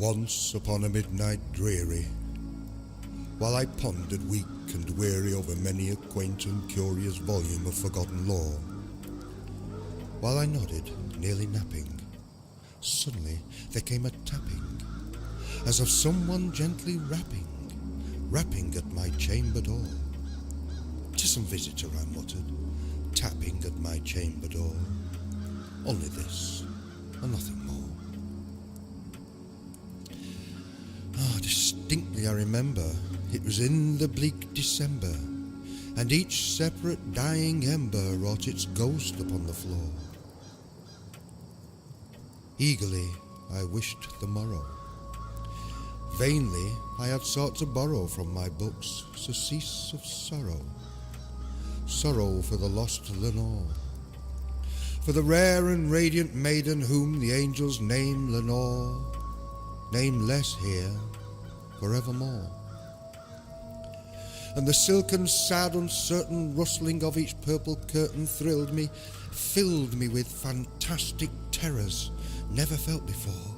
Once upon a midnight dreary, while I pondered weak and weary over many a quaint and curious volume of forgotten lore, while I nodded, nearly napping, suddenly there came a tapping, as of someone gently rapping at my chamber door. "'Tis some visitor," I muttered, tapping at my chamber door. Only this, and nothing more. Distinctly I remember, it was in the bleak December, and each separate dying ember wrought its ghost upon the floor. Eagerly I wished the morrow. Vainly I had sought to borrow from my books surcease of sorrow. Sorrow for the lost Lenore, for the rare and radiant maiden whom the angels name Lenore, nameless here forevermore. And the silken, sad, uncertain rustling of each purple curtain thrilled me, filled me with fantastic terrors never felt before.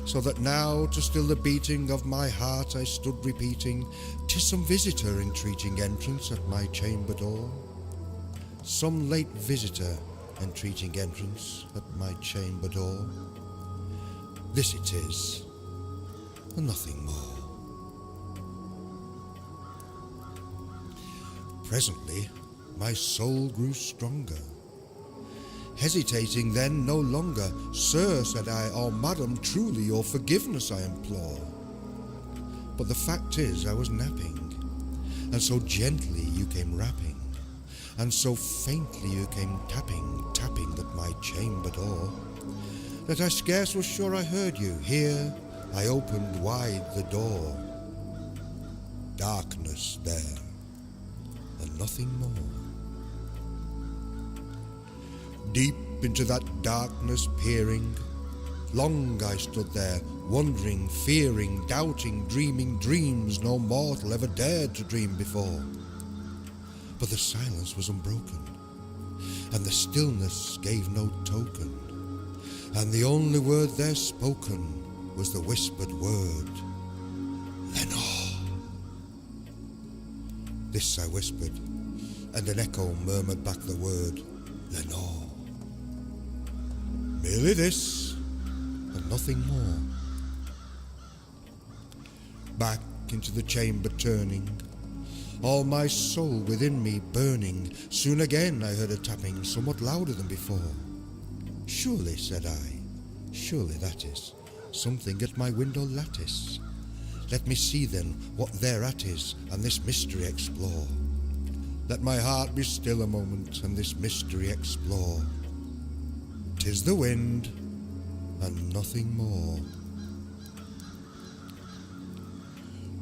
So that now, to still the beating of my heart, I stood repeating, "'Tis some visitor entreating entrance at my chamber door. Some late visitor entreating entrance at my chamber door. This it is, and nothing more." Presently, my soul grew stronger. Hesitating then no longer, "Sir," said I, "or madam, truly your forgiveness I implore. But the fact is I was napping, and so gently you came rapping, and so faintly you came tapping at my chamber door, that I scarce was sure I heard you. Here I opened wide the door. Darkness there, and nothing more. Deep into that darkness peering, long I stood there, wondering, fearing, doubting, dreaming dreams no mortal ever dared to dream before. But the silence was unbroken, and the stillness gave no token, and the only word there spoken was the whispered word, "Lenore." This I whispered, and an echo murmured back the word, "Lenore." Merely this, and nothing more. Back into the chamber turning, all my soul within me burning, soon again I heard a tapping somewhat louder than before. "Surely," said I, "surely that is something at my window lattice. Let me see then what thereat is, and this mystery explore. Let my heart be still a moment, and this mystery explore. 'Tis the wind, and nothing more."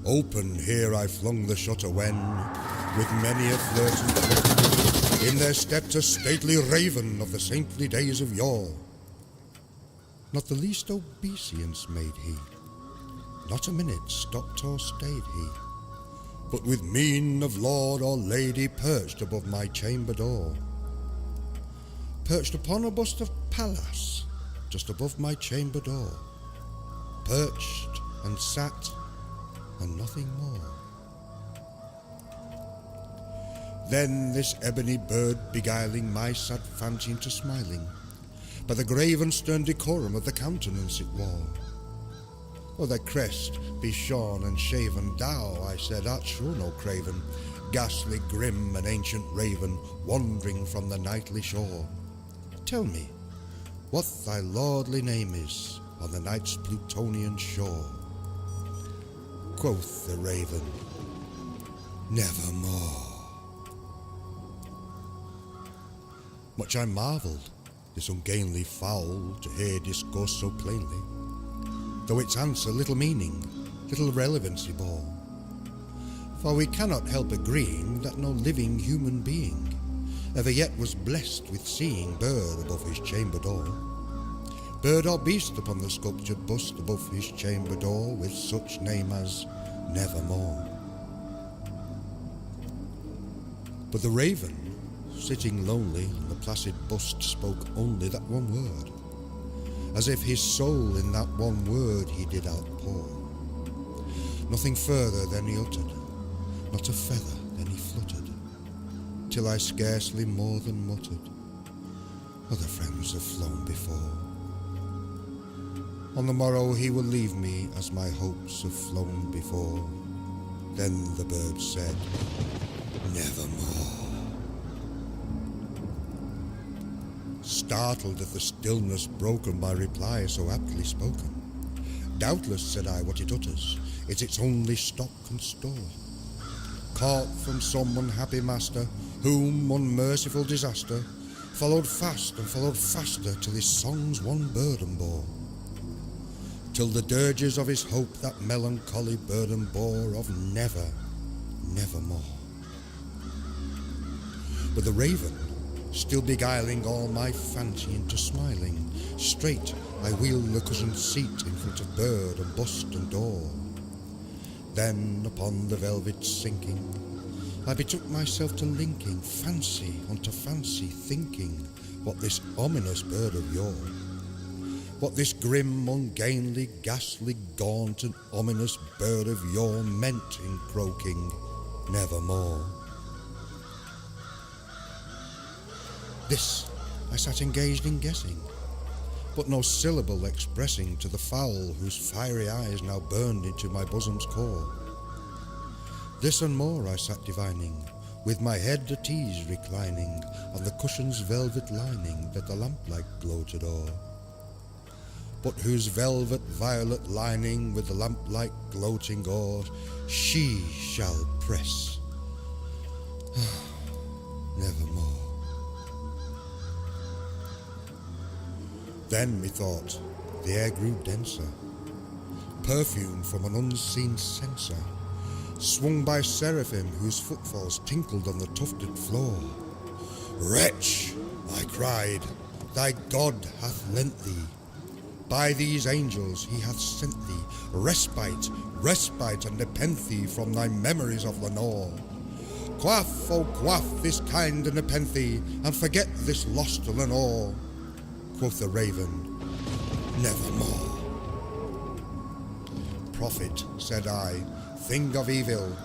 Open here I flung the shutter when, with many a flirt and flirt, in there stepped a stately raven of the saintly days of yore. Not the least obeisance made he, not a minute stopped or stayed he, but with mien of lord or lady perched above my chamber door. Perched upon a bust of Pallas, just above my chamber door. Perched and sat, and nothing more. Then this ebony bird beguiling my sad fancy into smiling, by the grave and stern decorum of the countenance it wore. "O thy crest be shorn and shaven, thou," I said, "art sure no craven, ghastly, grim, and ancient raven, wandering from the nightly shore. Tell me what thy lordly name is on the night's Plutonian shore." Quoth the raven, "Nevermore." Much I marvelled, this ungainly fowl, to hear discourse so plainly, though its answer little meaning, little relevancy bore. For we cannot help agreeing that no living human being ever yet was blessed with seeing bird above his chamber door, bird or beast upon the sculptured bust above his chamber door, with such name as Nevermore. But the raven, sitting lonely on the placid bust, spoke only that one word, as if his soul in that one word he did outpour. Nothing further than he uttered, not a feather then he fluttered, till I scarcely more than muttered, other friends have flown before. On the morrow he will leave me as my hopes have flown before. Then the bird said, nevermore. Startled at the stillness broken by reply so aptly spoken, doubtless, said I, what it utters is its only stock and store, caught from some unhappy master, whom unmerciful disaster followed fast and followed faster, till his song's one burden bore, till the dirges of his hope that melancholy burden bore of never, nevermore. But the raven, still beguiling all my fancy into smiling, straight I wheeled the cushioned seat in front of bird and bust and door. Then upon the velvet sinking, I betook myself to linking fancy unto fancy, thinking what this ominous bird of yore, what this grim, ungainly, ghastly, gaunt and ominous bird of yore meant in croaking nevermore. This I sat engaged in guessing, but no syllable expressing to the fowl whose fiery eyes now burned into my bosom's core. This and more I sat divining, with my head at ease reclining on the cushion's velvet lining that the lamplight gloated o'er, but whose velvet violet lining with the lamplight gloating o'er she shall press nevermore. Then methought the air grew denser, perfumed from an unseen censer, swung by seraphim whose footfalls tinkled on the tufted floor. Wretch, I cried, thy God hath lent thee, by these angels he hath sent thee respite, respite and nepenthe from thy memories of Lenore. Quaff, oh quaff this kind nepenthe, and forget this lost Lenore. Quoth the raven, nevermore. Prophet, said I, thing of evil,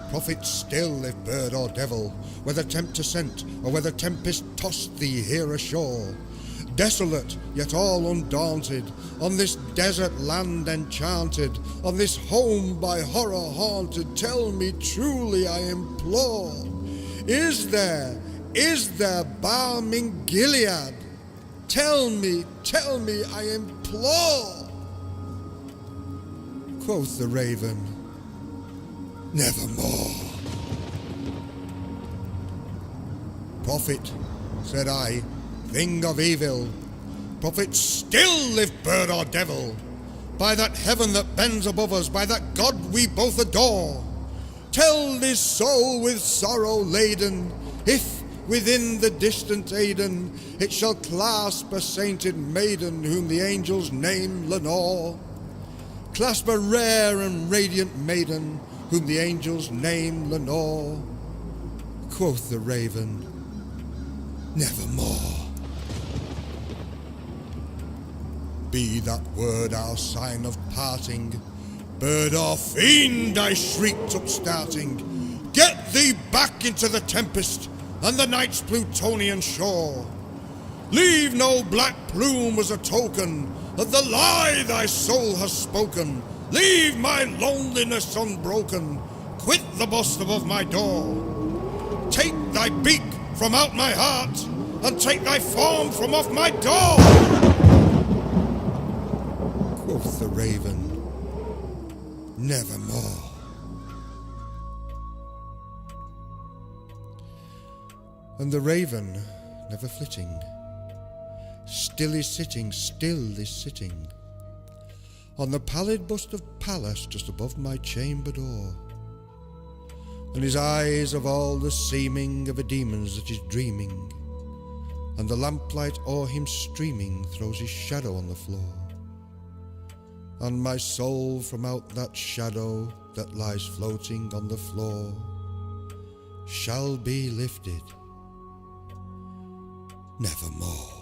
prophet still if bird or devil, whether tempter sent or whether tempest tossed thee here ashore, desolate yet all undaunted, on this desert land enchanted, on this home by horror haunted, tell me truly, I implore, is there balm in Gilead? Tell me, I implore. Quoth the raven, nevermore. Prophet, said I, thing of evil, prophet still if bird or devil, by that heaven that bends above us, by that God we both adore, tell this soul with sorrow laden, if within the distant Aidenn it shall clasp a sainted maiden whom the angels name Lenore, clasp a rare and radiant maiden whom the angels name Lenore. Quoth the raven, nevermore. Be that word our sign of parting, bird or fiend, I shrieked upstarting, get thee back into the tempest and the night's Plutonian shore. Leave no black plume as a token that the lie thy soul has spoken. Leave my loneliness unbroken, quit the bust above my door. Take thy beak from out my heart, and take thy form from off my door. Quoth the raven, nevermore. And the raven, never flitting, still is sitting on the pallid bust of Pallas just above my chamber door. And his eyes of all the seeming of a demon's that is dreaming, and the lamplight o'er him streaming throws his shadow on the floor. And my soul from out that shadow that lies floating on the floor shall be lifted nevermore.